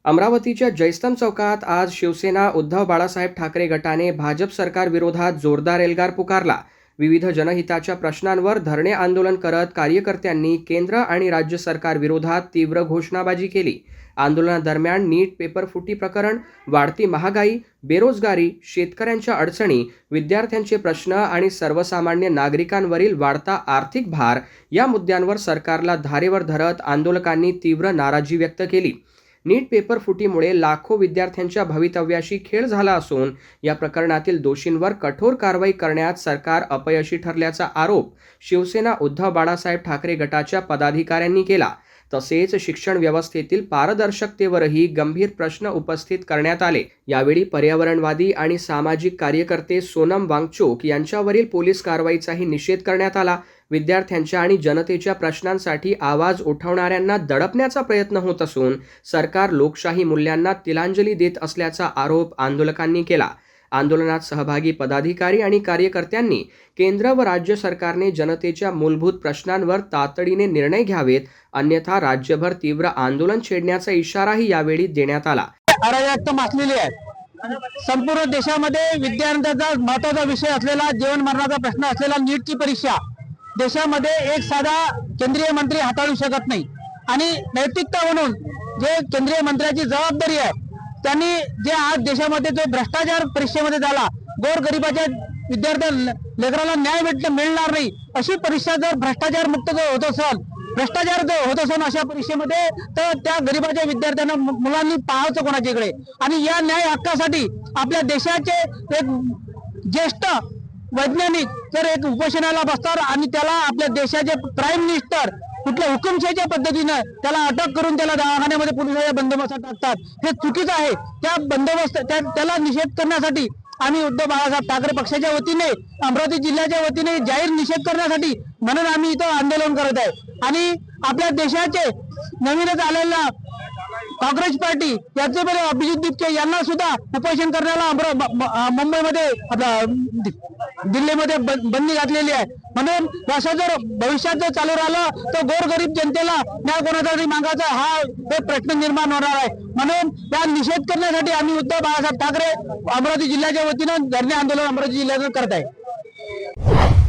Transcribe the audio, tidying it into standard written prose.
अमरावतीच्या जयस्तंभ चौकात आज शिवसेना उद्धव बाळासाहेब ठाकरे गटाने भाजप सरकार विरोधात जोरदार एल्गार पुकारला। विविध जनहिताच्या प्रश्नांवर धरणे आंदोलन करत कार्यकर्त्यांनी केंद्र आणि राज्य सरकार विरोधात तीव्र घोषणाबाजी केली। आंदोलनादरम्यान नीट पेपर फुटी प्रकरण, वाढती महागाई, बेरोजगारी, शेतकऱ्यांच्या अडचणी, विद्यार्थ्यांचे प्रश्न आणि सर्वसामान्य नागरिकांवरील वाढता आर्थिक भार या मुद्द्यांवर सरकारला धारेवर धरत आंदोलकांनी तीव्र नाराजी व्यक्त केली। नीट पेपर फुटीमुळे लाखो विद्यार्थ्यांच्या भवितव्याशी खेळ झाला असून या प्रकरणातील दोषींवर कठोर कारवाई करण्यात सरकार अपयशी ठरल्याचा आरोप शिवसेना उद्धव बाळासाहेब ठाकरे गटाच्या पदाधिकाऱ्यांनी केला। तसेच शिक्षण व्यवस्थेतील पारदर्शकतेवरही गंभीर प्रश्न उपस्थित करण्यात आले। यावेळी पर्यावरणवादी आणि सामाजिक कार्यकर्ते सोनम वांगचुक यांच्यावरील पोलीस कारवाईचाही निषेध करण्यात आला। विद्यार्थ्यांच्या आणि जनतेच्या प्रश्नांसाठी आवाज उठवणाऱ्यांना दडपण्याचा प्रयत्न होत असून सरकार लोकशाही मूल्यांना तिलांजली देत असल्याचा आरोप आंदोलकांनी केला। आंदोलनात सहभागी पदाधिकारी आणि कार्यकर्त्यांनी केंद्र व राज्य सरकारने जनतेच्या मूलभूत प्रश्नांवर तातडीने निर्णय घ्यावेत, अन्यथा राज्यभर तीव्र आंदोलन छेडण्याचा इशाराही यावेळी देण्यात आला। अराजकता मासलेली आहे। संपूर्ण देशामध्ये विद्यार्थ्यांचा महत्त्वाचा विषय असलेला जीवन मरणाचा प्रश्न असलेला नीटची परीक्षा देशामध्ये एक साधा केंद्रीय मंत्री हाताळू शकत नाही आणि नैतिकता म्हणून जे केंद्रीय मंत्र्याची जबाबदारी आहे त्यांनी जे आज देशामध्ये जो भ्रष्टाचार परीक्षेमध्ये झाला, गोरगरिबाच्या विद्यार्थ्यांना लेकराला न्याय मिळणार नाही अशी परीक्षा जर भ्रष्टाचार मुक्त होत असेल, भ्रष्टाचार जो होत असेल अशा परीक्षेमध्ये, तर त्या गरिबाच्या विद्यार्थ्यांना मुलांनी पाहायचं कोणाच्याकडे? आणि या न्याय हक्कासाठी आपल्या देशाचे एक ज्येष्ठ वैज्ञानिक जर एक उपोषणाला बसतात आणि त्याला आपल्या देशाचे प्राईम मिनिस्टर कुठल्या हुकुमशाहीच्या पद्धतीनं त्याला अटक करून त्याला दवाखान्यामध्ये पोलिसांच्या बंदोबस्तात टाकतात, हे चुकीचं आहे। त्या बंदोबस्त त्याला निषेध करण्यासाठी आम्ही उद्धव बाळासाहेब ठाकरे पक्षाच्या वतीने अमरावती जिल्ह्याच्या वतीने जाहीर निषेध करण्यासाठी म्हणून आम्ही इथं आंदोलन करत आहे। आणि आपल्या देशाचे नवीनच आलेला काँग्रेस पार्टी याचे पहिले अभिजित दिपके यांना सुद्धा उपोषण करण्याला मुंबईमध्ये दिल्लीमध्ये बंदी घातलेली आहे। म्हणून असं जर भविष्यात जर चालू राहिलं तर गोरगरीब जनतेला न्याय कोणासाठी मागायचा हा एक प्रश्न निर्माण होणार आहे। म्हणून त्या निषेध करण्यासाठी आम्ही उद्धव बाळासाहेब ठाकरे अमरावती जिल्ह्याच्या वतीनं धरणे आंदोलन अमरावती जिल्ह्यात करत आहे।